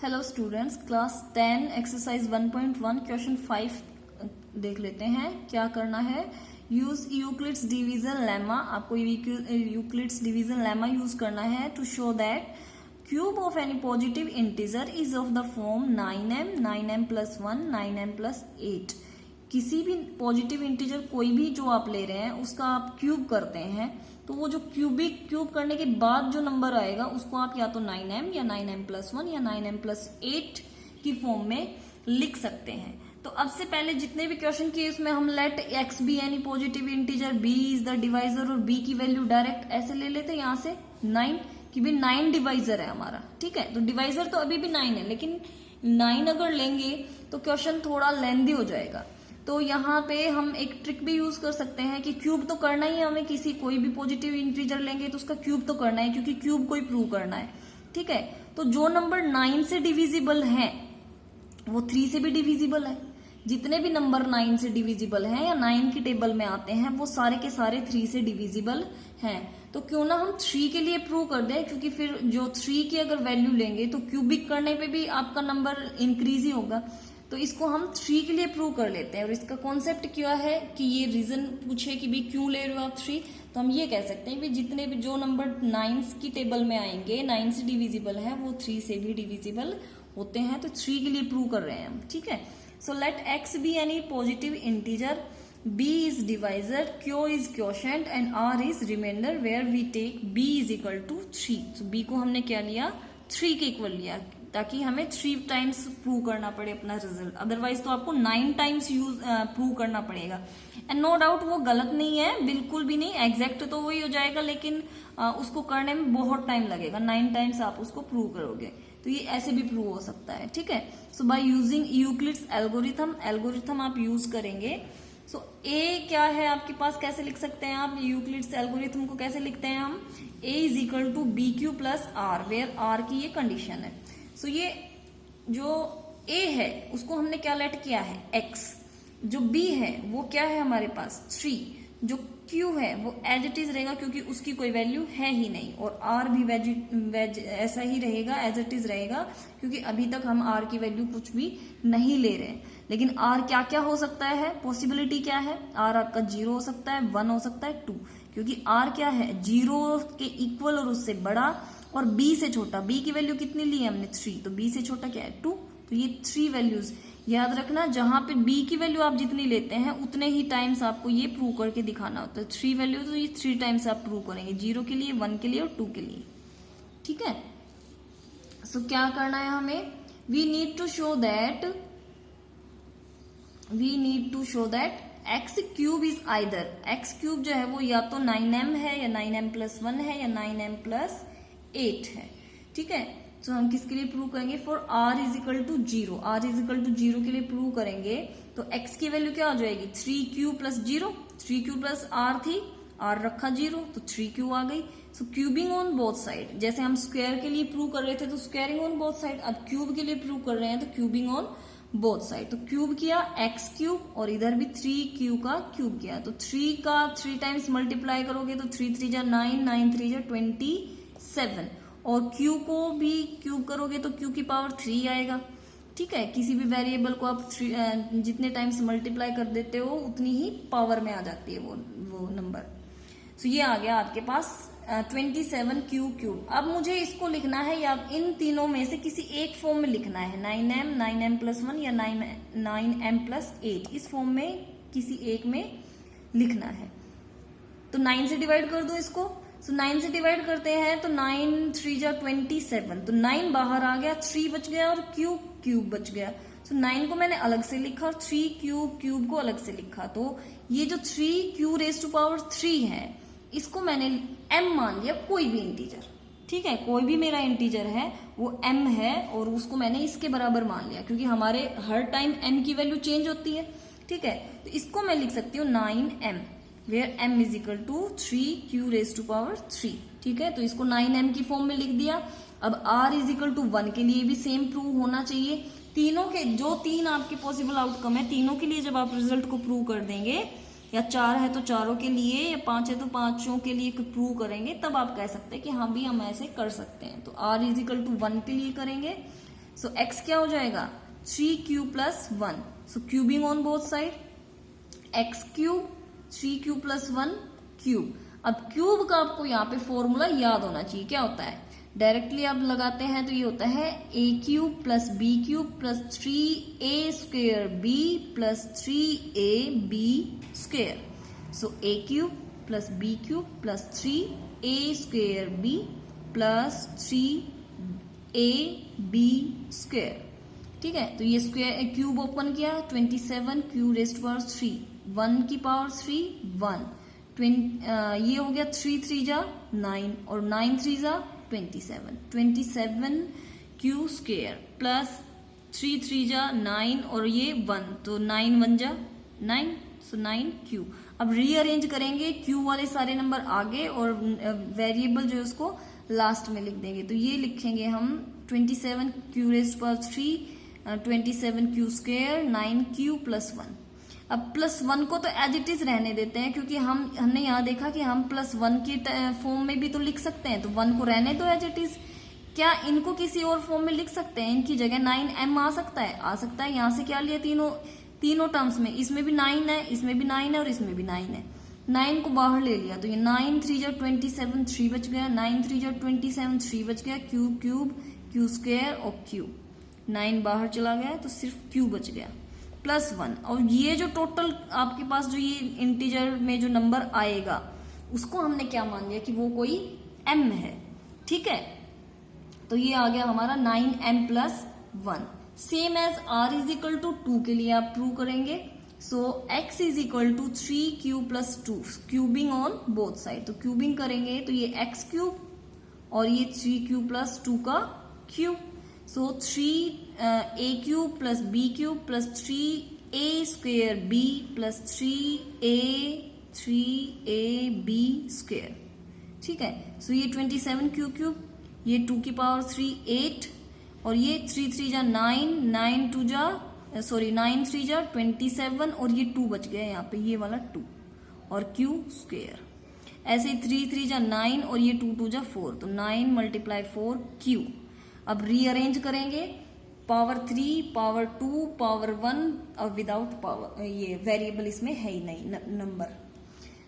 Hello students, class 10 exercise 1.1 question 5 देख लेते हैं। क्या करना है, यूज यूक्लिड्स डिवीजन लेमा। आपको यूक्लिड्स डिवीजन लेमा यूज करना है to show that cube of any positive integer is of the form 9m 9m plus 1 9m plus 8। किसी भी पॉजिटिव इंटीजर कोई भी जो आप ले रहे हैं उसका आप क्यूब करते हैं तो वो जो क्यूब करने के बाद जो नंबर आएगा उसको आप या तो 9m या 9m plus 1 या 9m plus 8 की फॉर्म में लिख सकते हैं। तो अब से पहले जितने भी क्वेश्चन किए उसमें हम let x be any positive integer, b is the divisor और b की वैल्यू डायरेक्ट ऐसे ले लेते हैं यहाँ से 9 कि भी 9 डिवाइजर है हमारा। ठीक है, तो डिवाइजर तो अभी भी 9 है, लेकिन 9 अगर लेंगे तो क्वेश्चन थोड़ा लेंदी हो जाएगा। तो यहाँ पे हम एक ट्रिक भी यूज कर सकते हैं कि क्यूब तो करना ही है हमें, किसी कोई भी पॉजिटिव इंटीजर लेंगे तो उसका क्यूब तो करना है क्योंकि क्यूब को ही प्रूव करना है। ठीक है, तो जो नंबर 9 से डिविजिबल है वो 3 से भी डिविजिबल है। जितने भी नंबर 9 से डिविजिबल हैं या 9 की टेबल में आते हैं वो सारे के सारे 3 से डिविजिबल हैं। तो क्यों ना हम 3 के लिए प्रूव कर दें, क्योंकि फिर जो 3 की अगर वैल्यू लेंगे तो क्यूबिक करने पे भी आपका नंबर इंक्रीज ही होगा। तो इसको हम 3 के लिए प्रूव कर लेते हैं। और इसका कॉन्सेप्ट क्या है कि ये रीजन पूछे कि भी क्यों ले रहे हो आप 3, तो हम ये कह सकते हैं कि जितने भी जो नंबर 9 की टेबल में आएंगे 9 से डिविजिबल है वो 3 से भी डिविजिबल होते हैं। तो 3 के लिए प्रूव कर रहे हैं हम। ठीक है, so let x be any positive integer, b is divisor, q is quotient and r is remainder where we take b is equal to 3। तो b को हमने क्या लिया, 3 के इक्वल लिया ताकि हमें 3 टाइम्स प्रूव करना पड़े अपना रिजल्ट। अदरवाइज तो आपको 9 टाइम्स प्रूव करना पड़ेगा। एंड नो डाउट वो गलत नहीं है, बिल्कुल भी नहीं, एग्जैक्ट तो वही हो जाएगा, लेकिन उसको करने में बहुत टाइम लगेगा। 9 टाइम्स आप उसको प्रूव करोगे तो ये ऐसे भी प्रूव हो सकता है। ठीक है, सो बाय यूजिंग यूक्लिड्स एल्गोरिथम आप यूज करेंगे। सो ए क्या है आपके पास, कैसे लिख सकते हैं आप यूक्लिड्स एल्गोरिथम को, कैसे लिखते हैं हम, A is equal to B Q plus R, where R की ये कंडीशन है। सो ये जो a है उसको हमने क्या लेट किया है x, जो b है वो क्या है हमारे पास 3, जो q है वो एज इट इज रहेगा क्योंकि उसकी कोई वैल्यू है ही नहीं, और r भी ऐसा ही रहेगा, एज इट इज रहेगा क्योंकि अभी तक हम r की वैल्यू कुछ भी नहीं ले रहे हैं। लेकिन r क्या क्या हो सकता है, पॉसिबिलिटी क्या है, r आपका 0 हो सकता है, 1 हो सकता है, 2, क्योंकि r क्या है 0 के इक्वल और उससे बड़ा और b से छोटा। b की वैल्यू कितनी ली है हमने 3, तो b से छोटा क्या है 2। तो ये 3 वैल्यूज याद रखना, जहां पे b की वैल्यू आप जितनी लेते हैं उतने ही टाइम्स आपको ये प्रूव करके दिखाना होता है। 3 वैल्यू तो ये 3 टाइम्स आप प्रूव करेंगे, 0 के लिए, 1 के लिए और 2 के लिए। ठीक है, सो क्या करना है हमें, we need to show that x cube is either, x cube जो है वो या तो 9m है या 9m plus 1 है या 9m plus 8 है। ठीक है, तो हम किसके लिए प्रूव करेंगे, for r is equal to 0, r is equal to 0 के लिए प्रूव करेंगे तो x की वैल्यू क्या हो जाएगी 3q plus 0, 3q plus r थी, r रखा 0 तो 3q आ गई। सो क्यूबिंग ऑन बोथ साइड, जैसे हम स्क्वायर के लिए प्रूव कर रहे थे तो स्क्वायरिंग ऑन बोथ साइड, अब क्यूब के लिए प्रूव कर रहे हैं तो क्यूबिंग ऑन बोथ साइड। तो क्यूब किया x क्यूब और इधर भी 3q का क्यूब किया, तो 3 का 3 टाइम्स मल्टीप्लाई करोगे तो 3 3 जा 9, 9 3 जा 27, और q को भी क्यूब करोगे तो q की पावर 3 आएगा। ठीक है, किसी भी वेरिएबल को आप जितने टाइम्स मल्टीप्लाई कर देते हो उतनी ही पावर में आ जाती है वो नंबर। सो ये आ गया आपके पास 27q क्यूब। अब मुझे इसको लिखना है या इन तीनों में से किसी एक फॉर्म में लिखना है, 9m 9m plus 1 या 9m plus 8, इस फॉर्म में किसी एक में लिखना है। तो 9 से डिवाइड कर दो इसको। सो 9 से डिवाइड करते हैं तो 9 3 जा 27, तो 9 बाहर आ गया, 3 बच गया और क्यूब बच गया। सो 9 को मैंने अलग से लिखा और 3 क्यूब को अलग से लिखा। तो ये जो 3q रेज टू पावर 3 है इसको मैंने m मान लिया, कोई भी इंटीजर। ठीक है, कोई भी मेरा इंटीजर है वो m है और उसको मैंने इसके बराबर मान लिया क्योंकि हमारे हर टाइम m की वैल्यू चेंज होती है। ठीक है, तो इसको मैं लिख सकती हूँ 9m, where m is equal to 3q raise to power 3। ठीक है, तो इसको 9m की फॉर्म में लिख दिया। अब r इज इक्वल टू 1 के लिए भी सेम प्रूव होना चाहिए। तीनों के जो 3 आपके पॉसिबल आउटकम है तीनों के लिए जब आप रिजल्ट को प्रूव कर देंगे, या 4 है तो चारों के लिए, या 5 है तो 5 के लिए प्रूव करेंगे, तब आप कह सकते हैं कि हाँ भी हम ऐसे कर सकते हैं। तो r इज इक्वल टू 1 के लिए करेंगे सो x क्या हो जाएगा 3q plus 1. So cubing on both side, x cube 3q plus 1 cube. अब क्यूब का आपको यहाँ पे फॉर्मूला याद होना चाहिए. क्या होता है, डायरेक्टली आप लगाते हैं तो ये होता है a cube plus b cube plus 3a square b plus 3ab square. So a cube plus b cube plus 3a square b plus 3ab square. ठीक है, तो ये स्क्वेयर क्यूब ओपन किया 27 क्यू रेस्ट पावर 3 1 की power 3 1 ये हो गया 3 3 जा 9 और 9 3 जा 27 क्यू स्क्वेयर प्लस 3 3 जा 9 और ये 1 तो 9 1 जा 9. सो 9 क्यू. अब रीअरेंज करेंगे, क्यू वाले सारे नंबर आगे और वेरिएबल जो है उसको लास्ट में लिख देंगे. तो ये लिखेंगे हम 27 Q rest power 3 27 Q square 9 Q plus 1. अब प्लस 1 को तो एज इट इज रहने देते हैं क्योंकि हमने यहाँ देखा कि हम प्लस 1 की फॉर्म में भी तो लिख सकते हैं, तो 1 को रहने दो एज इट इज. क्या इनको किसी और फॉर्म में लिख सकते हैं, इनकी जगह 9m आ सकता है, आ सकता है. यहाँ से क्या लिया तीनों टर्म्स में, इसमें भी 9 है, इसमें भी 9 है और इसमें भी 9 है. 9 को बाहर ले लिया तो ये 9 3 जा 27 3 बच गया, 9 3 जा 27 3 बच गया, क्यूब क्यूब क्यू स्क्वेयर और क्यू. 9 बाहर चला गया तो सिर्फ क्यू बच गया प्लस 1. और ये जो टोटल आपके पास जो ये इंटीजर में जो नंबर आएगा उसको हमने क्या मान लिया कि वो कोई m है. ठीक है, तो ये आ गया हमारा 9m plus 1. Same as r is equal to 2 के लिए आप प्रूव करेंगे. So x is equal to 3q plus 2 cubing on both side. तो क्यूबिंग करेंगे तो ये x क्यूब और ये 3q प्लस 2 का क्यूब. सो 3a cube plus b cube plus 3a square b plus 3ab square. ठीक है, सो ये 27 क्यू क्यूब, ये 2 की पावर 3 8 और ये 3 3 जा 9 9 2 जा 9 3 जा 27 और ये 2 बच गया यहाँ पे, ये वाला 2 और क्यू स्क्वेयर. ऐसे ही 3 3 जा 9 और ये 2 2 जा 4 तो 9 मल्टीप्लाई 4 क्यू. अब रीअरेंज करेंगे, पावर 3 पावर 2 पावर 1 और विदाउट पावर, ये वेरिएबल इसमें है ही नहीं नंबर.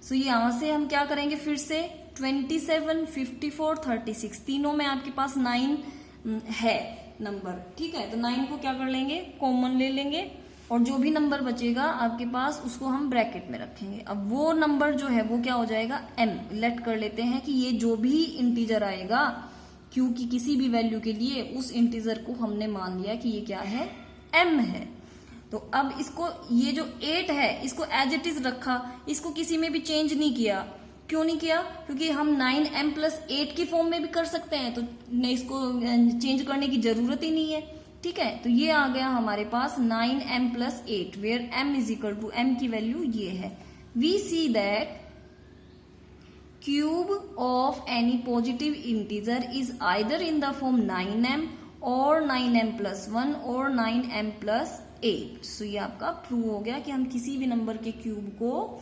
सो यहां से हम क्या करेंगे, फिर से 27 54 36 तीनों में आपके पास 9 है नंबर. ठीक है, तो 9 को क्या कर लेंगे, कॉमन ले लेंगे और जो भी नंबर बचेगा आपके पास उसको हम ब्रैकेट में रखेंगे. अब वो नंबर जो है वो क्या हो जाएगा m. लेट कर लेते हैं कि ये जो भी इंटीजर आएगा q की किसी भी वैल्यू के लिए उस इंटीजर को हमने मान लिया कि ये क्या है m है. तो अब इसको ये जो 8 है इसको एज इट इज रखा, इसको किसी में भी चेंज नहीं किया. क्यों नहीं किया, क्योंकि हम 9m प्लस 8 की फॉर्म में भी कर सकते हैं, तो इसको चेंज करने की जरूरत ही नहीं है. ठीक है, तो ये आ गया हमारे पास 9m plus 8 where m is equal to m की वैल्यू ये है. We see that cube of any positive integer is either in the form 9m or 9m plus 1 or 9m plus 8. So ये आपका प्रूव हो गया कि हम किसी भी नंबर के क्यूब को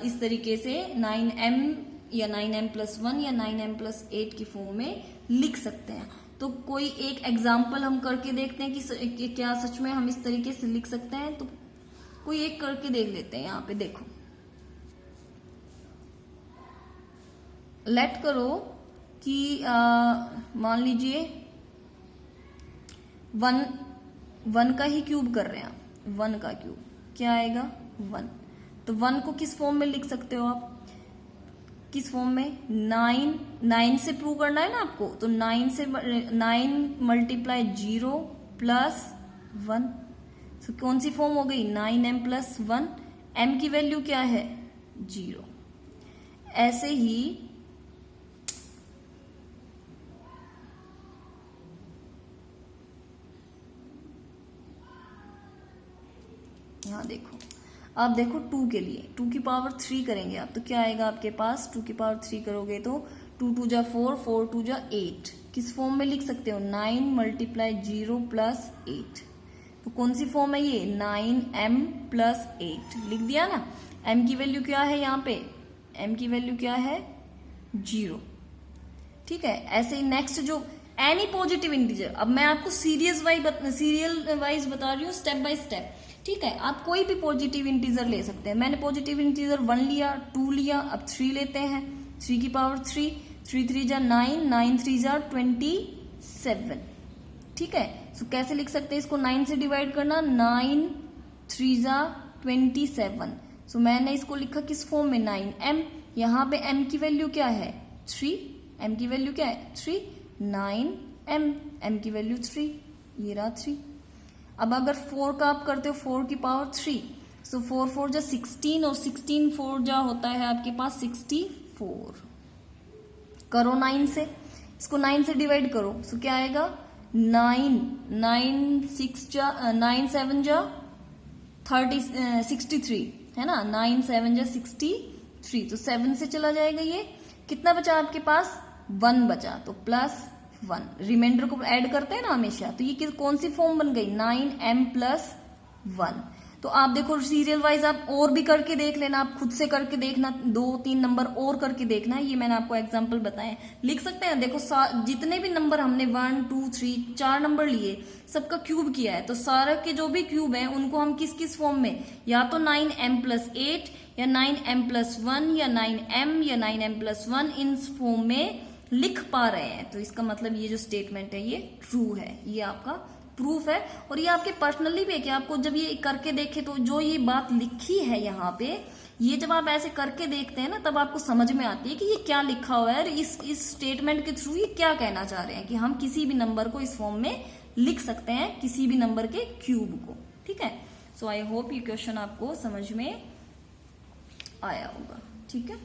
इस तरीके से 9m या 9m plus 1 या 9m plus 8 की फॉर्म में लिख सकते हैं. तो कोई एक एग्जाम्पल हम करके देखते हैं कि क्या सच में हम इस तरीके से लिख सकते हैं. तो कोई एक करके देख लेते हैं. यहाँ पे देखो, लेट करो कि मान लीजिए 1 का ही क्यूब कर रहे हैं. 1 का क्यूब क्या आएगा 1. तो 1 को किस फॉर्म में लिख सकते हो आप, किस फॉर्म में 9 से प्रूव करना है ना आपको. तो 9 मल्टीप्लाई 0 प्लस 1. तो कौन सी फॉर्म हो गई 9m प्लस 1. m की वैल्यू क्या है 0. ऐसे ही यहाँ देखो, आप देखो 2 के लिए 2 की पावर 3 करेंगे आप, तो क्या आएगा आपके पास 2 की पावर 3 करोगे तो 2 2 जा 4 4 2 जा 8. किस फॉर्म में लिख सकते हो 9 मल्टीप्लाई 0 प्लस 8. तो कौन सी फॉर्म है ये 9m प्लस 8 लिख दिया ना. m की वैल्यू क्या है यहाँ पे, m की वैल्यू क्या है 0. ठीक है, ऐसे ही नेक्स्ट जो एनी पॉजिटिव इंटीजर। अब मैं आपको सीरियल वाइज बता रही हूँ, स्टेप बाय स्टेप, ठीक है। आप कोई भी पॉजिटिव इंटीजर ले सकते हैं। मैंने पॉजिटिव इंटीजर 1 लिया, 2 लिया, अब 3 लेते हैं। 3 की पावर 3, 3 3 जा 9, 9 3 जा 27, ठीक है। सो कैसे लिख सकते हैं इसको? 9 से डिवाइड करना, 9 3 जा 27। सो मैंने इसको लिखा किस फॉर्म में? 9m। यहाँ पे m की वैल्यू क्या है? 3। m की वैल्यू क्या है? 3। 9m, m की वैल्यू 3, ये रहा 3। अब अगर 4 का आप करते हो 4 की पावर 3, सो 4 4 जा 16 और 16 4 जा होता है आपके पास 64। करो 9 से, इसको 9 से डिवाइड करो, सो क्या आएगा? 9 9 6 जा 9 7 जा 63 है ना, 9 7 जा 63। तो 7 से चला जाएगा, ये कितना बचा आपके पास? 1 बचा, तो +1। रिमाइंडर को ऐड करते हैं ना हमेशा, तो ये कौन सी फॉर्म बन गई? 9m + 1। तो आप देखो सीरियल वाइज आप और भी करके देख लेना, आप खुद से करके देखना, 2-3 नंबर और करके देखना। ये मैंने आपको एग्जांपल बताए, लिख सकते हैं। देखो जितने भी नंबर हमने 1 2 3 4 नंबर लिए, सबका क्यूब किया है, तो सारे के जो भी क्यूब हैं उनको हम किस किस फॉर्म में, या तो 9m + 8 या 9m + 1 या 9m या 9m + 1 इन फॉर्म में लिख पा रहे हैं। तो इसका मतलब ये जो स्टेटमेंट है ये ट्रू है, ये आपका प्रूफ है। और ये आपके पर्सनली भी है कि आपको जब ये करके देखे तो जो ये बात लिखी है यहाँ पे, ये जब आप ऐसे करके देखते हैं ना, तब आपको समझ में आती है कि ये क्या लिखा हुआ है और इस स्टेटमेंट के थ्रू ये क्या कहना चाह रहे हैं कि हम किसी भी नंबर को इस फॉर्म में लिख सकते हैं, किसी भी नंबर के क्यूब को, ठीक है। सो आई होप ये क्वेश्चन आपको समझ में आया होगा, ठीक है।